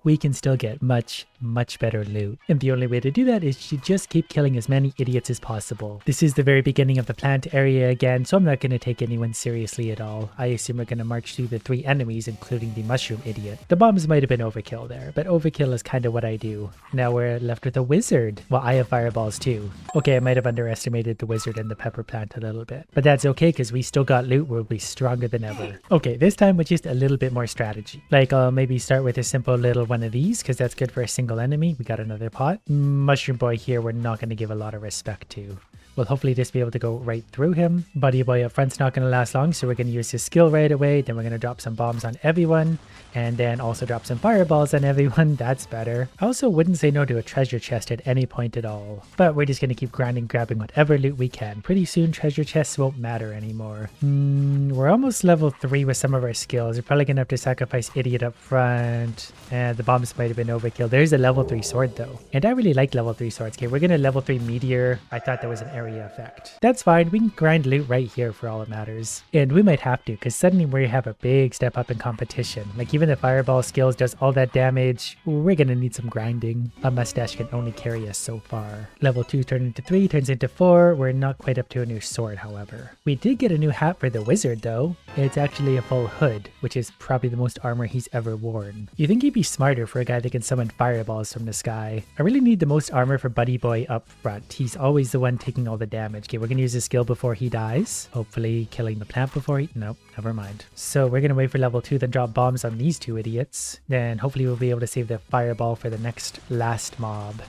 we can still get much better loot. And the only way to do that is to just keep killing as many idiots as possible. This is the very beginning of the plant area again, so I'm not going to take anyone seriously at all. I assume we're going to march through the 3 enemies, including the mushroom idiot. The bombs might have been overkill there, but overkill is kind of what I do. Now we're left with a wizard. Well, I have fireballs too. Okay, I might have underestimated the wizard and the pepper plant a little bit, but that's okay because we still got loot. We'll be stronger than ever. Okay, this time with just a little bit more strategy. Like I'll maybe start with a simple little one of these because that's good for a single enemy. We got another pot. Mushroom boy here, we're not going to give a lot of respect to. We'll hopefully just be able to go right through him. Buddy boy up front's not going to last long, so we're going to use his skill right away. Then we're going to drop some bombs on everyone. And then also drop some fireballs on everyone. That's better. I also wouldn't say no to a treasure chest at any point at all. But we're just going to keep grinding, grabbing whatever loot we can. Pretty soon treasure chests won't matter anymore. We're almost level 3 with some of our skills. We're probably going to have to sacrifice idiot up front. And the bombs might have been overkill. There's a level 3 sword though. And I really like level 3 swords. Okay, we're going to level 3 meteor. I thought there was an area effect. That's fine. We can grind loot right here for all it matters. And we might have to because suddenly we have a big step up in competition. Like even the fireball skills does all that damage. We're going to need some grinding. A mustache can only carry us so far. Level 2 turns into 3, turns into 4. We're not quite up to a new sword, however. We did get a new hat for the wizard though. It's actually a full hood, which is probably the most armor he's ever worn. You think he'd be smarter for a guy that can summon fireballs from the sky. I really need the most armor for Buddy Boy up front. He's always the one taking all the damage. Okay, we're going to use his skill before he dies. Hopefully killing the plant before he... Nope, never mind. So we're going to wait for level 2, then drop bombs on these 2 idiots. Then hopefully we'll be able to save the fireball for the last mob.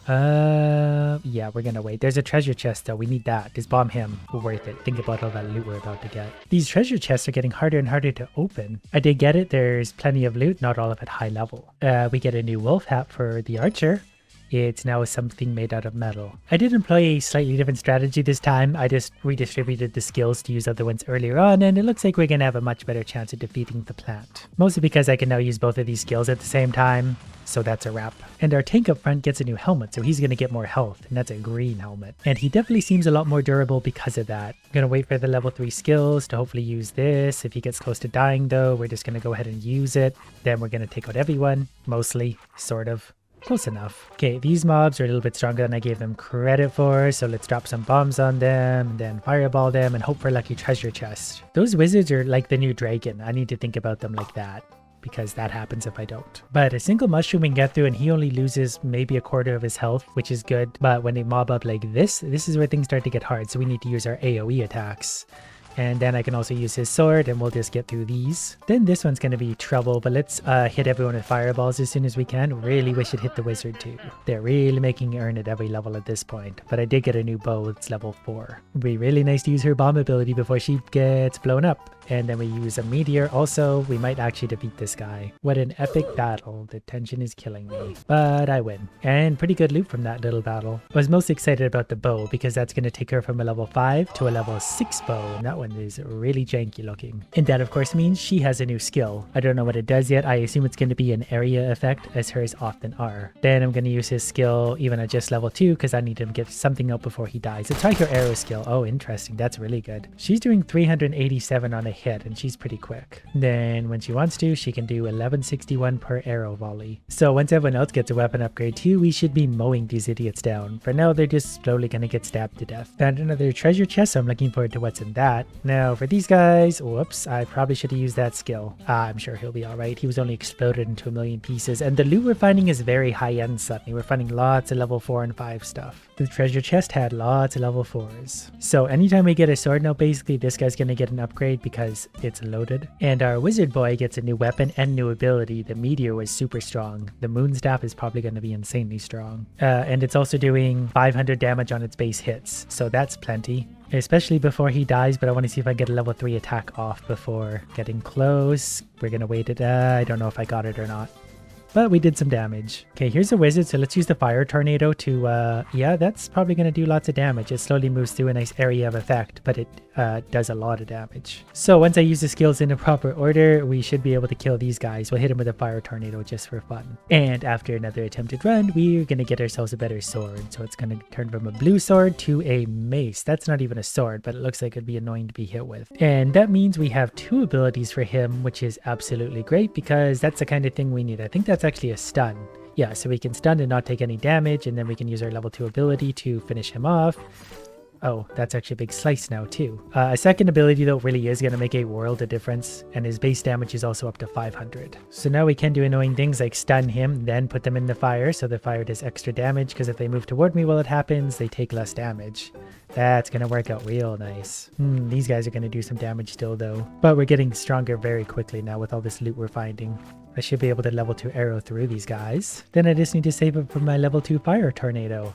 Yeah, we're gonna wait. There's a treasure chest though. We need that. Just bomb him. Worth it. Think about all that loot we're about to get. These treasure chests are getting harder and harder to open. I did get it. There's plenty of loot, not all of it high level. We get a new wolf hat for the archer. It's now something made out of metal. I did employ a slightly different strategy this time. I just redistributed the skills to use other ones earlier on, and it looks like we're gonna have a much better chance of defeating the plant. Mostly because I can now use both of these skills at the same time. So that's a wrap. And our tank up front gets a new helmet, so he's going to get more health, and that's a green helmet. And he definitely seems a lot more durable because of that. I'm going to wait for the level 3 skills to hopefully use this. If he gets close to dying though, we're just going to go ahead and use it. Then we're going to take out everyone, mostly, sort of. Close enough. Okay, these mobs are a little bit stronger than I gave them credit for, so let's drop some bombs on them, and then fireball them, and hope for a lucky treasure chest. Those wizards are like the new dragon. I need to think about them like that, because that happens if I don't. But a single mushroom we can get through, and he only loses maybe a quarter of his health, which is good. But when they mob up like this is where things start to get hard, so we need to use our AoE attacks. And then I can also use his sword, and we'll just get through these. Then this one's going to be trouble, but let's hit everyone with fireballs as soon as we can. Really wish it hit the wizard too. They're really making you earn at every level at this point. But I did get a new bow. It's level 4. It'd be really nice to use her bomb ability before she gets blown up. And then we use a meteor also. We might actually defeat this guy. What an epic battle. The tension is killing me. But I win. And pretty good loot from that little battle. I was most excited about the bow because that's going to take her from a level 5 to a level 6 bow. And that one is really janky looking. And that of course means she has a new skill. I don't know what it does yet. I assume it's going to be an area effect, as hers often are. Then I'm going to use his skill even at just level 2 because I need him to get something out before he dies. Let's try her arrow skill. Oh, interesting. That's really good. She's doing 387 on a hit, and she's pretty quick. Then when she wants to, she can do 1161 per arrow volley. So once everyone else gets a weapon upgrade too, we should be mowing these idiots down. For now, they're just slowly gonna get stabbed to death. Found another treasure chest, so I'm looking forward to what's in that. Now for these guys, whoops, I probably should have used that skill. I'm sure he'll be alright. He was only exploded into a million pieces, and the loot we're finding is very high end suddenly. We're finding lots of level 4 and 5 stuff. The treasure chest had lots of level 4s. So anytime we get a sword now, basically this guy's gonna get an upgrade because it's loaded. And our wizard boy gets a new weapon and new ability. The meteor was super strong. The moon staff is probably going to be insanely strong. And it's also doing 500 damage on its base hits. So that's plenty. Especially before he dies, but I want to see if I get a level 3 attack off before getting close. We're going to wait it. I don't know if I got it or not. But we did some damage. Okay, here's a wizard, so let's use the fire tornado to, yeah, that's probably going to do lots of damage. It slowly moves through a nice area of effect, but it does a lot of damage. So once I use the skills in the proper order, we should be able to kill these guys. We'll hit them with a fire tornado just for fun. And after another attempted run, we're going to get ourselves a better sword. So it's going to turn from a blue sword to a mace. That's not even a sword, but it looks like it'd be annoying to be hit with. And that means we have 2 abilities for him, which is absolutely great because that's the kind of thing we need. I think that's that's actually a stun. Yeah, so we can stun and not take any damage, and then we can use our level 2 ability to finish him off. Oh, that's actually a big slice now too. A second ability though really is going to make a world of difference, and his base damage is also up to 500. So now we can do annoying things like stun him, then put them in the fire, so the fire does extra damage, because if they move toward me while it happens, they take less damage. That's going to work out real nice. These guys are going to do some damage still though. But we're getting stronger very quickly now with all this loot we're finding. I should be able to level 2 arrow through these guys. Then I just need to save up for my level 2 fire tornado,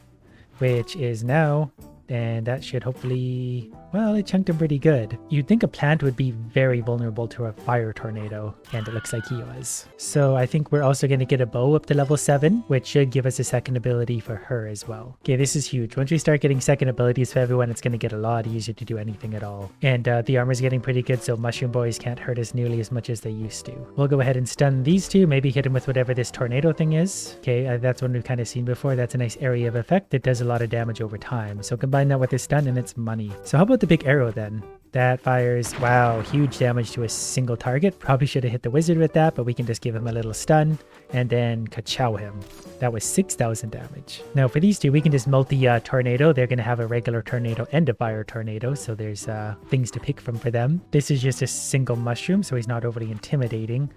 which is now... and that should hopefully, well, it chunked him pretty good. You'd think a plant would be very vulnerable to a fire tornado, and it looks like he was. So I think we're also going to get a bow up to level 7, which should give us a second ability for her as well. Okay, this is huge. Once we start getting second abilities for everyone, it's going to get a lot easier to do anything at all. And the armor's getting pretty good, so mushroom boys can't hurt us nearly as much as they used to. We'll go ahead and stun these two, maybe hit them with whatever this tornado thing is. Okay, that's one we've kind of seen before. That's a nice area of effect that does a lot of damage over time. So combine that with this stun and it's money. So how about the big arrow then? That fires, wow, huge damage to a single target. Probably should have hit the wizard with that, but we can just give him a little stun and then ka-chow him. That was 6,000 damage. Now for these two, we can just multi-tornado. They're going to have a regular tornado and a fire tornado, so there's things to pick from for them. This is just a single mushroom, so he's not overly intimidating.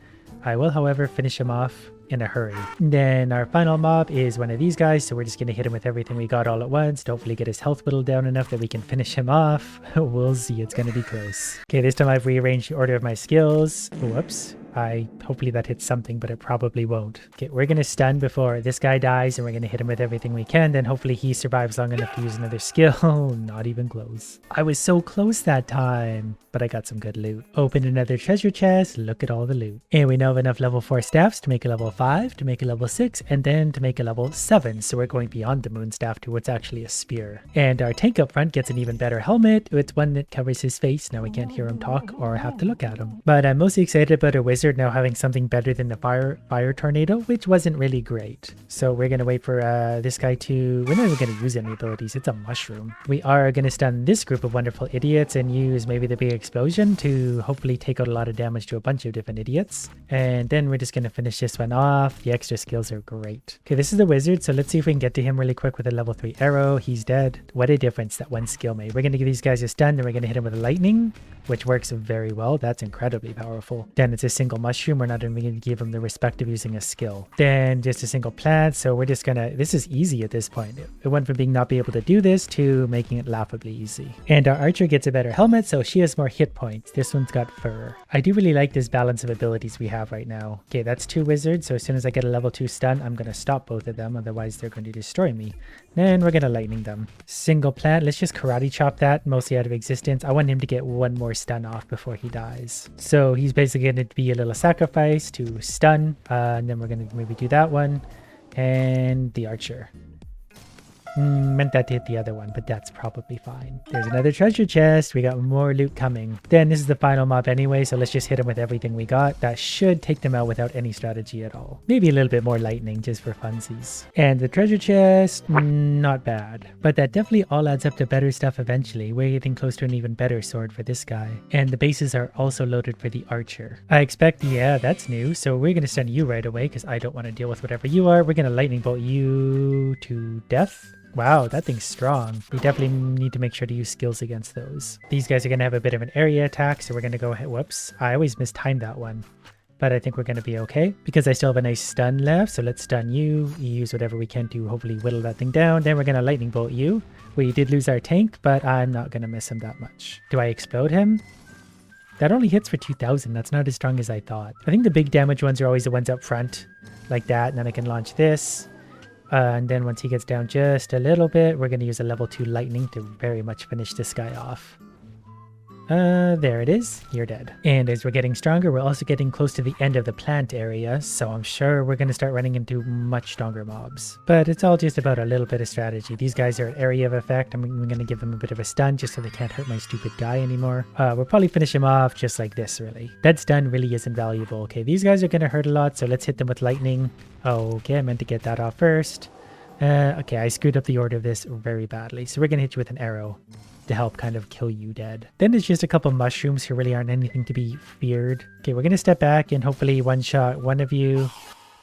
I will, however, finish him off in a hurry. Then our final mob is one of these guys, so we're just going to hit him with everything we got all at once to hopefully get his health whittled down enough that we can finish him off. We'll see, it's going to be close. Okay, this time I've rearranged the order of my skills. Whoops. Hopefully that hits something, but it probably won't. Okay, we're going to stun before this guy dies, and we're going to hit him with everything we can. Then hopefully he survives long enough to use another skill. Not even close. I was so close that time, but I got some good loot. Open another treasure chest. Look at all the loot. And we now have enough level 4 staffs to make a level 5, to make a level 6, and then to make a level 7. So we're going beyond the moon staff to what's actually a spear. And our tank up front gets an even better helmet. It's one that covers his face. Now we can't hear him talk or have to look at him. But I'm mostly excited about our wizard now having something better than the fire tornado, which wasn't really great. So we're gonna wait for this guy to... We're not even gonna use any abilities. It's a mushroom. We are gonna stun this group of wonderful idiots and use maybe the big explosion to hopefully take out a lot of damage to a bunch of different idiots. And then we're just gonna finish this one off. The extra skills are great. Okay, this is the wizard, so let's see if we can get to him really quick with a level 3 arrow. He's dead. What a difference that one skill made. We're gonna give these guys a stun, then we're gonna hit him with lightning, which works very well. That's incredibly powerful. Then it's a single mushroom. We're not even going to give him the respect of using a skill. Then just a single plant. So we're just gonna... This is easy at this point. It went from being not be able to do this to making it laughably easy. And our archer gets a better helmet, so she has more hit points. This one's got fur. I do really like this balance of abilities we have right now. Okay, that's 2 wizards. So as soon as I get a level 2 stun, I'm going to stop both of them. Otherwise, they're going to destroy me. Then we're going to lightning them. Single plant. Let's just karate chop that, mostly out of existence. I want him to get one more stun off before he dies. So he's basically going to be a little sacrifice to stun. And then we're going to maybe do that one. And the archer. Meant that to hit the other one, but that's probably fine. There's another treasure chest. We got more loot coming. Then this is the final mob anyway, so let's just hit them with everything we got. That should take them out without any strategy at all. Maybe a little bit more lightning just for funsies. And the treasure chest, not bad. But that definitely all adds up to better stuff eventually. We're getting close to an even better sword for this guy. And the bases are also loaded for the archer. I expect, yeah, that's new. So we're going to send you right away because I don't want to deal with whatever you are. We're going to lightning bolt you to death. Wow, that thing's strong. We definitely need to make sure to use skills against those. These guys are going to have a bit of an area attack, so we're going to go ahead. Whoops, I always mistimed that one. But I think we're going to be okay because I still have a nice stun left. So let's stun you. You use whatever we can to hopefully whittle that thing down. Then we're going to lightning bolt you. We did lose our tank, but I'm not going to miss him that much. Do I explode him? That only hits for 2,000. That's not as strong as I thought. I think the big damage ones are always the ones up front like that. And then I can launch this. And then once he gets down just a little bit, we're going to use a level 2 lightning to very much finish this guy off. There it is. You're dead. And as we're getting stronger, we're also getting close to the end of the plant area, so I'm sure we're going to start running into much stronger mobs. But it's all just about a little bit of strategy. These guys are an area of effect. I'm going to give them a bit of a stun just so they can't hurt my stupid guy anymore. We'll probably finish him off just like this, really. That stun really isn't valuable. Okay, these guys are going to hurt a lot, so let's hit them with lightning. Okay, I meant to get that off first. Okay, I screwed up the order of this very badly, so we're going to hit you with an arrow to help kind of kill you dead. Then there's just a couple mushrooms who really aren't anything to be feared. Okay, we're going to step back and hopefully one-shot one of you.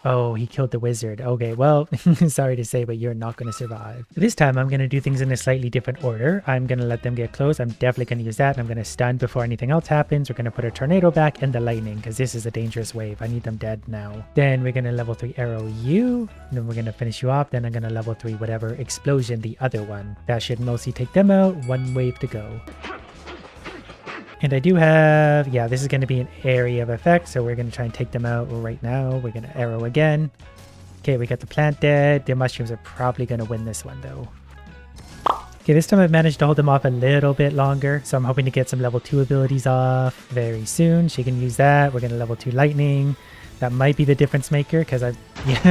Oh, he killed the wizard. Okay, well, sorry to say, but you're not going to survive. This time, I'm going to do things in a slightly different order. I'm going to let them get close. I'm definitely going to use that. I'm going to stun before anything else happens. We're going to put a tornado back and the lightning, because this is a dangerous wave. I need them dead now. Then we're going to level 3 arrow you. Then we're going to finish you off. Then I'm going to level 3 whatever explosion the other one. That should mostly take them out. One wave to go. And I do have, yeah, this is going to be an area of effect, so we're going to try and take them out right now. We're going to arrow again. Okay, we got the plant dead. The mushrooms are probably going to win this one, though. Okay, this time I've managed to hold them off a little bit longer, so I'm hoping to get some level 2 abilities off very soon. She can use that. We're going to level 2 lightning. That might be the difference maker, because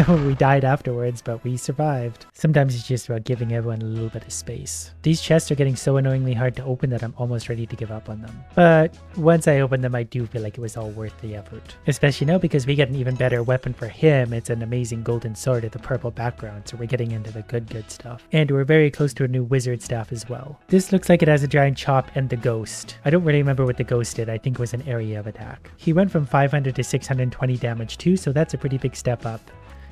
we died afterwards, but we survived. Sometimes it's just about giving everyone a little bit of space. These chests are getting so annoyingly hard to open that I'm almost ready to give up on them. But once I open them, I do feel like it was all worth the effort. Especially now because we get an even better weapon for him. It's an amazing golden sword with a purple background, so we're getting into the good stuff. And we're very close to a new wizard staff as well. This looks like it has a giant chop and the ghost. I don't really remember what the ghost did. I think it was an area of attack. He went from 500 to 620 damage too, so that's a pretty big step up.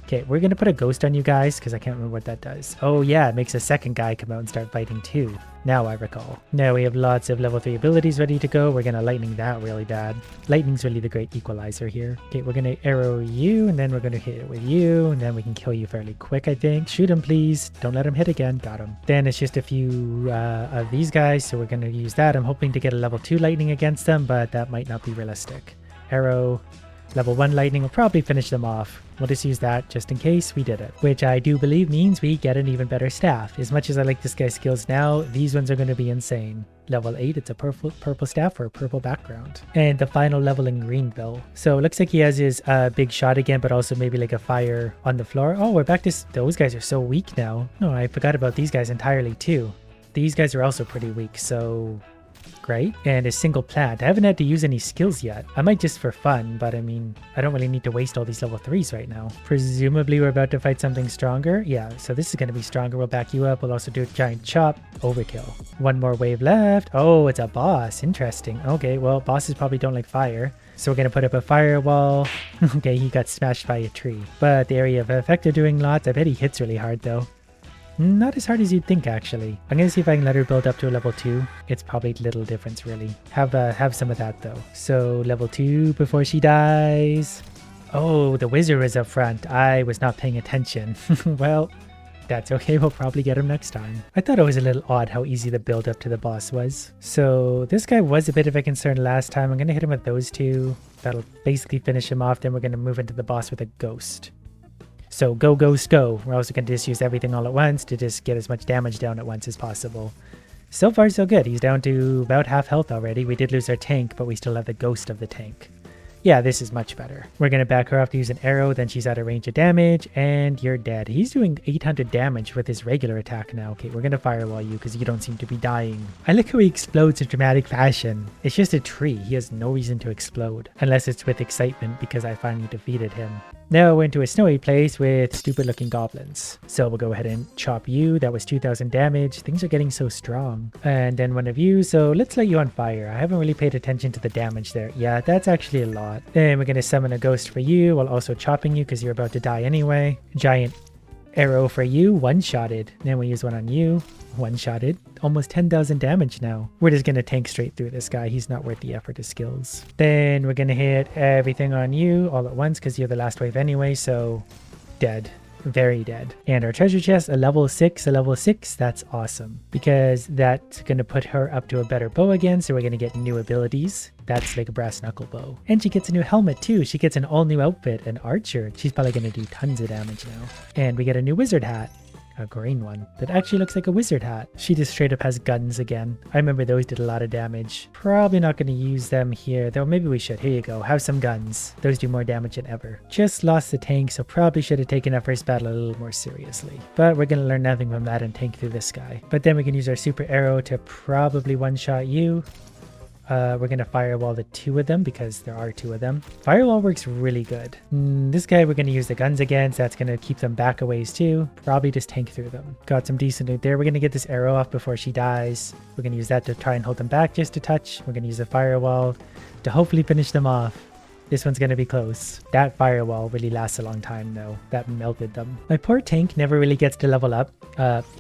Okay, we're gonna put a ghost on you guys because I can't remember what that does. Oh yeah, it makes a second guy come out and start fighting too. Now I recall. Now we have lots of level 3 abilities ready to go. We're gonna lightning that really bad. Lightning's really the great equalizer here. Okay, we're gonna arrow you, and then we're gonna hit it with you, and then we can kill you fairly quick, I think. Shoot him, please. Don't let him hit again. Got him. Then it's just a few of these guys, so we're gonna use that. I'm hoping to get a level 2 lightning against them, but that might not be realistic. Arrow. Level 1 lightning will probably finish them off. We'll just use that just in case we did it. Which I do believe means we get an even better staff. As much as I like this guy's skills now, these ones are going to be insane. Level 8, it's a purple staff for a purple background. And the final level in Greenville. So it looks like he has his big shot again, but also maybe like a fire on the floor. Oh, we're back to... Those guys are so weak now. No, I forgot about these guys entirely too. These guys are also pretty weak, so... Great. And a single plant. I haven't had to use any skills yet. I might just for fun, but I mean, I don't really need to waste all these level 3s right now. Presumably we're about to fight something stronger. Yeah, so this is going to be stronger. We'll back you up. We'll also do a giant chop. Overkill. One more wave left. Oh, it's a boss. Interesting. Okay, well, bosses probably don't like fire. So we're going to put up a firewall. Okay, he got smashed by a tree. But the area of effect are doing lots. I bet he hits really hard though. Not as hard as you'd think, actually. I'm gonna see if I can let her build up to a level 2. It's probably little difference, really. Have some of that, though. So, level 2 before she dies. Oh, the wizard is up front. I was not paying attention. Well, that's okay. We'll probably get him next time. I thought it was a little odd how easy the build up to the boss was. So, this guy was a bit of a concern last time. I'm gonna hit him with those two. That'll basically finish him off. Then we're gonna move into the boss with a ghost. So go, ghost, go. We're also going to just use everything all at once to just get as much damage down at once as possible. So far, so good. He's down to about half health already. We did lose our tank, but we still have the ghost of the tank. Yeah, this is much better. We're going to back her off to use an arrow, then she's out of range of damage, and you're dead. He's doing 800 damage with his regular attack now. Okay, we're going to firewall you because you don't seem to be dying. I like how he explodes in dramatic fashion. It's just a tree. He has no reason to explode, unless it's with excitement because I finally defeated him. Now we're into a snowy place with stupid looking goblins. So we'll go ahead and chop you. That was 2000 damage. Things are getting so strong. And then one of you. So let's light you on fire. I haven't really paid attention to the damage there. Yeah, that's actually a lot. Then we're going to summon a ghost for you while also chopping you because you're about to die anyway. Giant arrow for you. One-shotted. Then we use one on you. One-shotted. Almost 10,000 damage now. We're just going to tank straight through this guy. He's not worth the effort of skills. Then we're going to hit everything on you all at once because you're the last wave anyway, so dead. Very dead. And our treasure chest, a level 6, that's awesome. Because that's going to put her up to a better bow again, so we're going to get new abilities. That's like a brass knuckle bow. And she gets a new helmet too. She gets an all new outfit, an archer. She's probably going to do tons of damage now. And we get a new wizard hat. A green one that actually looks like a wizard hat. She just straight up has guns again. I remember those did a lot of damage. Probably not going to use them here, though maybe we should. Here you go. Have some guns. Those do more damage than ever. Just lost the tank, so probably should have taken our first battle a little more seriously. But we're going to learn nothing from that and tank through this guy. But then we can use our super arrow to probably one-shot you. We're going to firewall the two of them because there are two of them. Firewall works really good. This guy we're going to use the guns against. That's going to keep them back a ways too. Probably just tank through them. Got some decent loot there. We're going to get this arrow off before she dies. We're going to use that to try and hold them back just a touch. We're going to use a firewall to hopefully finish them off. This one's gonna be close. That firewall really lasts a long time though. That melted them. My poor tank never really gets to level up,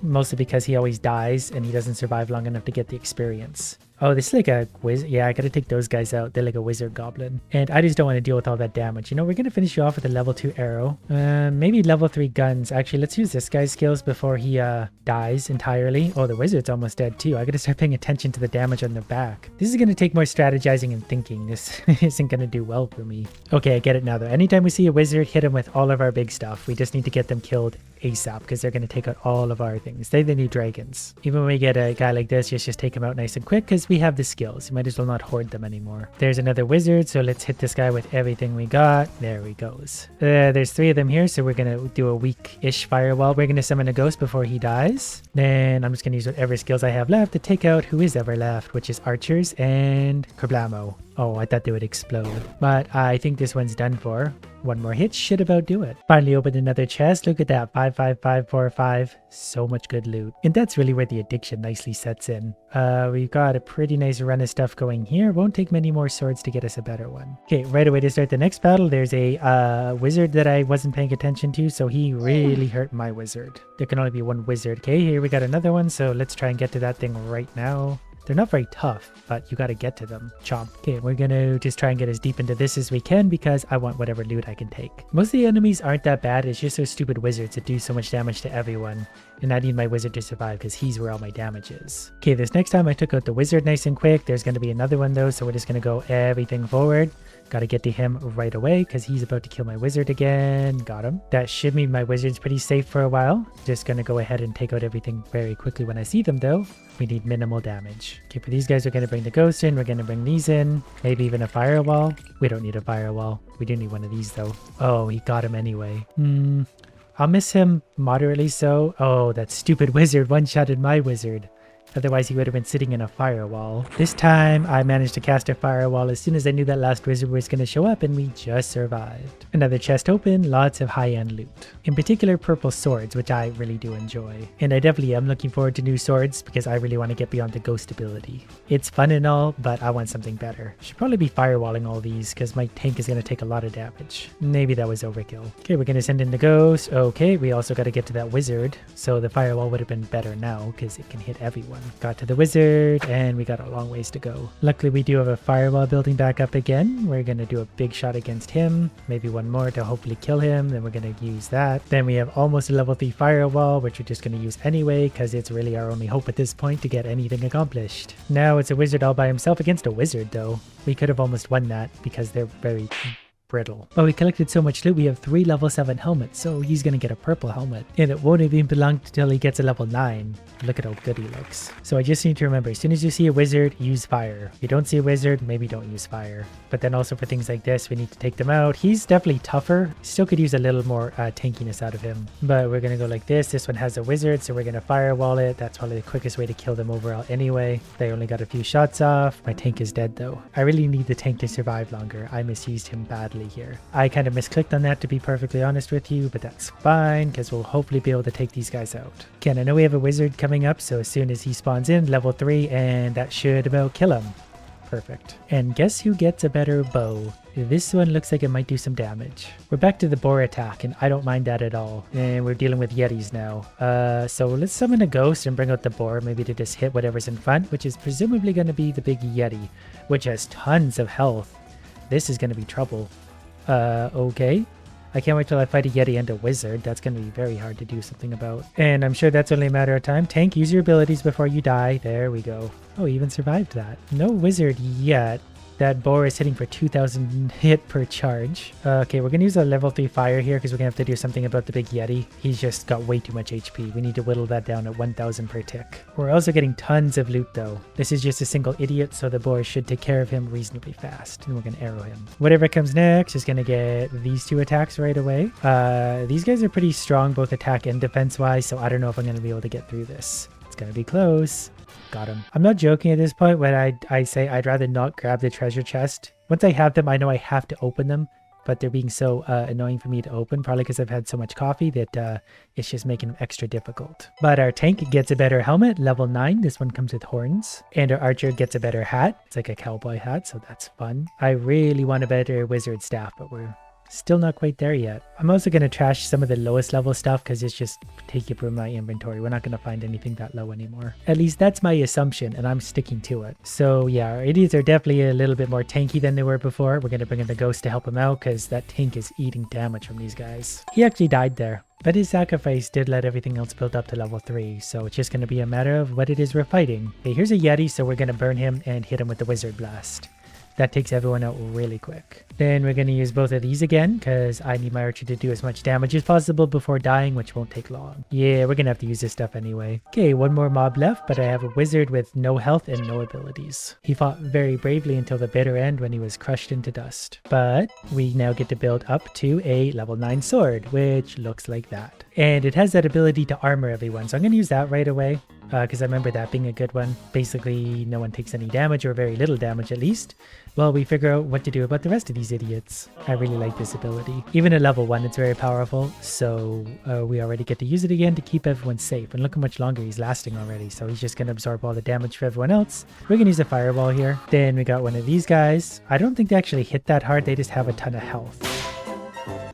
mostly because he always dies and he doesn't survive long enough to get the experience. Oh, this is like a wizard. Yeah, I gotta take those guys out. They're like a wizard goblin. And I just don't want to deal with all that damage. You know, we're gonna finish you off with a level 2 arrow. Maybe level 3 guns. Actually, let's use this guy's skills before he dies entirely. Oh, the wizard's almost dead too. I gotta start paying attention to the damage on the back. This is gonna take more strategizing and thinking. This isn't gonna do well for me. Okay, I get it now though. Anytime we see a wizard, hit him with all of our big stuff. We just need to get them killed ASAP because they're going to take out all of our things. They're the new dragons. Even when we get a guy like this, just take him out nice and quick because we have the skills. You might as well not hoard them anymore. There's another wizard, so let's hit this guy with everything we got. There we goes. There's 3 of them here, so we're going to do a weak-ish firewall. We're going to summon a ghost before he dies. Then I'm just going to use whatever skills I have left to take out who is ever left, which is archers and Kerblamo. Oh, I thought they would explode. But I think this one's done for. One more hit should about do it. Finally opened another chest. Look at that. 55545. So much good loot. And that's really where the addiction nicely sets in. We've got a pretty nice run of stuff going here. Won't take many more swords to get us a better one. Okay, right away to start the next battle, there's a wizard that I wasn't paying attention to, so he really hurt my wizard. There can only be one wizard. Okay, here we got another one, so let's try and get to that thing right now. They're not very tough, but you got to get to them. Chomp. Okay, we're going to just try and get as deep into this as we can because I want whatever loot I can take. Most of the enemies aren't that bad. It's just those stupid wizards that do so much damage to everyone. And I need my wizard to survive because he's where all my damage is. Okay, this next time I took out the wizard nice and quick. There's going to be another one though, so we're just going to go everything forward. Got to get to him right away because he's about to kill my wizard again. Got him. That should mean my wizard's pretty safe for a while. Just going to go ahead and take out everything very quickly when I see them though. We need minimal damage. Okay, for these guys, we're going to bring the ghost in. We're going to bring these in. Maybe even a firewall. We don't need a firewall. We do need one of these though. Oh, he got him anyway. I'll miss him moderately so. Oh, that stupid wizard one-shotted my wizard. Otherwise, he would have been sitting in a firewall. This time, I managed to cast a firewall as soon as I knew that last wizard was going to show up, and we just survived. Another chest open, lots of high-end loot. In particular, purple swords, which I really do enjoy. And I definitely am looking forward to new swords because I really want to get beyond the ghost ability. It's fun and all, but I want something better. Should probably be firewalling all these because my tank is going to take a lot of damage. Maybe that was overkill. Okay, we're going to send in the ghost. Okay, we also got to get to that wizard. So the firewall would have been better now because it can hit everyone. Got to the wizard and we got a long ways to go. Luckily we do have a firewall building back up again. We're going to do a big shot against him, maybe one more to hopefully kill him. Then we're going to use that. Then we have almost a level 3 firewall, which we're just going to use anyway because it's really our only hope at this point to get anything accomplished. Now it's a wizard all by himself against a wizard though. We could have almost won that because they're very brittle. But we collected so much loot, we have 3 level 7 helmets, so he's gonna get a purple helmet. And it won't even belong until he gets a level 9. Look at how good he looks. So I just need to remember, as soon as you see a wizard, use fire. If you don't see a wizard, maybe don't use fire. But then also for things like this, we need to take them out. He's definitely tougher. Still could use a little more tankiness out of him. But we're gonna go like this. This one has a wizard, so we're gonna firewall it. That's probably the quickest way to kill them overall anyway. They only got a few shots off. My tank is dead though. I really need the tank to survive longer. I misused him badly here. I kind of misclicked on that to be perfectly honest with you, but that's fine because we'll hopefully be able to take these guys out. Again, I know we have a wizard coming up, so as soon as he spawns in, level 3, and that should about kill him. Perfect. And guess who gets a better bow? This one looks like it might do some damage. We're back to the boar attack, and I don't mind that at all. And we're dealing with yetis now. So let's summon a ghost and bring out the boar, maybe to just hit whatever's in front, which is presumably going to be the big yeti, which has tons of health. This is going to be trouble. Okay. I can't wait till I fight a yeti and a wizard. That's going to be very hard to do something about. And I'm sure that's only a matter of time. Tank, use your abilities before you die. There we go. Oh, he even survived that. No wizard yet. That boar is hitting for 2,000 hit per charge. Okay, we're going to use a level 3 fire here because we're going to have to do something about the big yeti. He's just got way too much HP. We need to whittle that down at 1,000 per tick. We're also getting tons of loot though. This is just a single idiot, so the boar should take care of him reasonably fast. And we're going to arrow him. Whatever comes next is going to get these 2 attacks right away. These guys are pretty strong, both attack and defense-wise, so I don't know if I'm going to be able to get through this. It's going to be close. Got him. I'm not joking at this point when I say I'd rather not grab the treasure chest. Once I have them, I know I have to open them but they're being so annoying for me to open, probably because I've had so much coffee that it's just making them extra difficult. But our tank gets a better helmet, level 9. This one comes with horns. And our archer gets a better hat. It's like a cowboy hat, so that's fun. I really want a better wizard staff, but we're still not quite there yet. I'm also going to trash some of the lowest level stuff because it's just taking from my inventory. We're not going to find anything that low anymore. At least that's my assumption, and I'm sticking to it. So yeah, our idiots are definitely a little bit more tanky than they were before. We're going to bring in the ghost to help him out because that tank is eating damage from these guys. He actually died there. But his sacrifice did let everything else build up to level 3, so it's just going to be a matter of what it is we're fighting. Okay, here's a Yeti, so we're going to burn him and hit him with the Wizard Blast. That takes everyone out really quick. Then we're going to use both of these again because I need my archer to do as much damage as possible before dying, which won't take long. Yeah, we're going to have to use this stuff anyway. Okay, one more mob left, but I have a wizard with no health and no abilities. He fought very bravely until the bitter end when he was crushed into dust. But we now get to build up to a level 9 sword, which looks like that. And it has that ability to armor everyone, so I'm going to use that right away. Because I remember that being a good one. Basically, no one takes any damage, or very little damage at least, while we figure out what to do about the rest of these idiots. I really like this ability. Even at level 1, it's very powerful, so we already get to use it again to keep everyone safe. And look how much longer he's lasting already, so he's just going to absorb all the damage for everyone else. We're going to use a fireball here. Then we got one of these guys. I don't think they actually hit that hard, they just have a ton of health.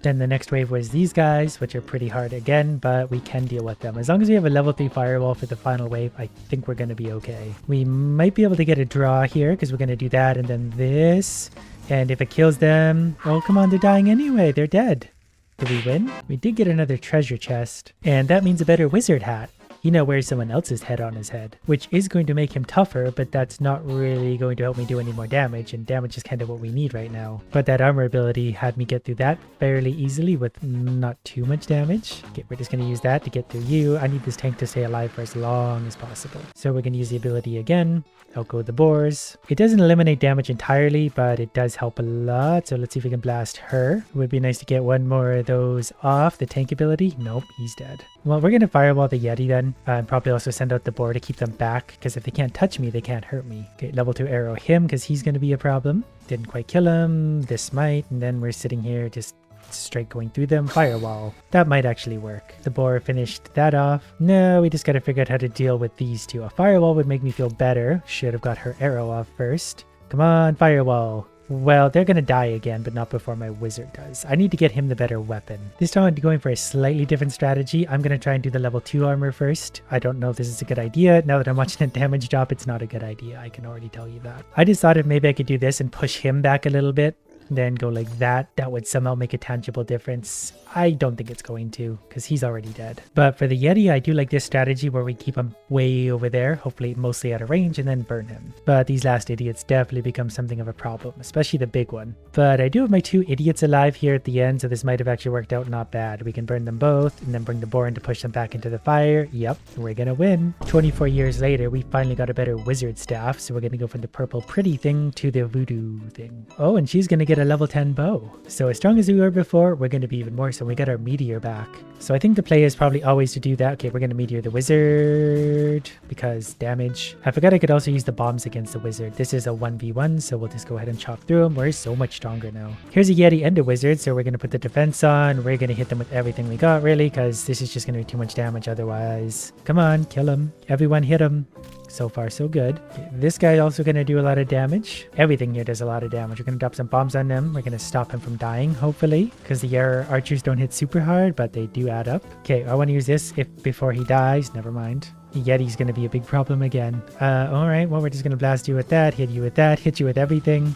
Then the next wave was these guys, which are pretty hard again, but we can deal with them. As long as we have a level 3 fireball for the final wave, I think we're going to be okay. We might be able to get a draw here because we're going to do that and then this. And if it kills them, oh, come on, they're dying anyway. They're dead. Did we win? We did get another treasure chest, and that means a better wizard hat. He now wears someone else's head on his head, which is going to make him tougher, but that's not really going to help me do any more damage, and damage is kind of what we need right now. But that armor ability had me get through that fairly easily with not too much damage. Okay, we're just going to use that to get through you. I need this tank to stay alive for as long as possible. So we're going to use the ability again. Out go the boars. It doesn't eliminate damage entirely, but it does help a lot. So let's see if we can blast her. It would be nice to get one more of those off. The tank ability? Nope, he's dead. Well, we're going to fireball the Yeti then. And probably also send out the boar to keep them back, because if they can't touch me, they can't hurt me. Okay, level 2 arrow him, because he's going to be a problem. Didn't quite kill him. This might. And then we're sitting here just straight going through them. Firewall. That might actually work. The boar finished that off. No, we just got to figure out how to deal with these two. A firewall would make me feel better. Should have got her arrow off first. Come on, firewall. Well, they're going to die again, but not before my wizard does. I need to get him the better weapon. This time I'm going for a slightly different strategy. I'm going to try and do the level 2 armor first. I don't know if this is a good idea. Now that I'm watching a damage drop, it's not a good idea. I can already tell you that. I just thought if maybe I could do this and push him back a little bit, then go like that. That would somehow make a tangible difference. I don't think it's going to, because he's already dead. But for the Yeti, I do like this strategy where we keep him way over there, hopefully mostly out of range, and then burn him. But these last idiots definitely become something of a problem, especially the big one. But I do have my 2 idiots alive here at the end, so this might have actually worked out not bad. We can burn them both, and then bring the boar in to push them back into the fire. Yep, we're gonna win. 24 years later, we finally got a better wizard staff, so we're gonna go from the purple pretty thing to the voodoo thing. Oh, and she's gonna get a level 10 bow. So as strong as we were before, we're gonna be even more so. We got our meteor back. So I think the play is probably always to do that. Okay, we're gonna meteor the wizard because damage. I forgot I could also use the bombs against the wizard. This is a 1v1, so we'll just go ahead and chop through them. We're so much stronger now. Here's a Yeti and a wizard, so we're gonna put the defense on. We're gonna hit them with everything we got, really, because this is just gonna be too much damage otherwise. Come on, kill him. Everyone hit him. So far, so good. Okay, this guy also going to do a lot of damage. Everything here does a lot of damage. We're going to drop some bombs on them. We're going to stop him from dying, hopefully, because the archers don't hit super hard, but they do add up. Okay, I want to use this before he dies. Never mind. The Yeti's going to be a big problem again. All right, well, we're just going to blast you with that, hit you with that, hit you with everything.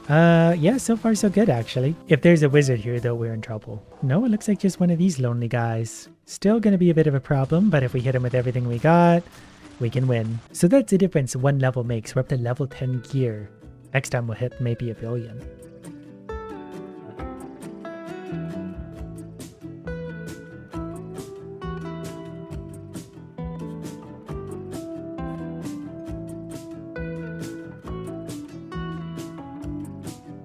Yeah, so far, so good, actually. If there's a wizard here, though, we're in trouble. No, it looks like just one of these lonely guys. Still going to be a bit of a problem, but if we hit him with everything we got, we can win. So that's the difference one level makes. We're up to level 10 gear. Next time we'll hit maybe 1 billion.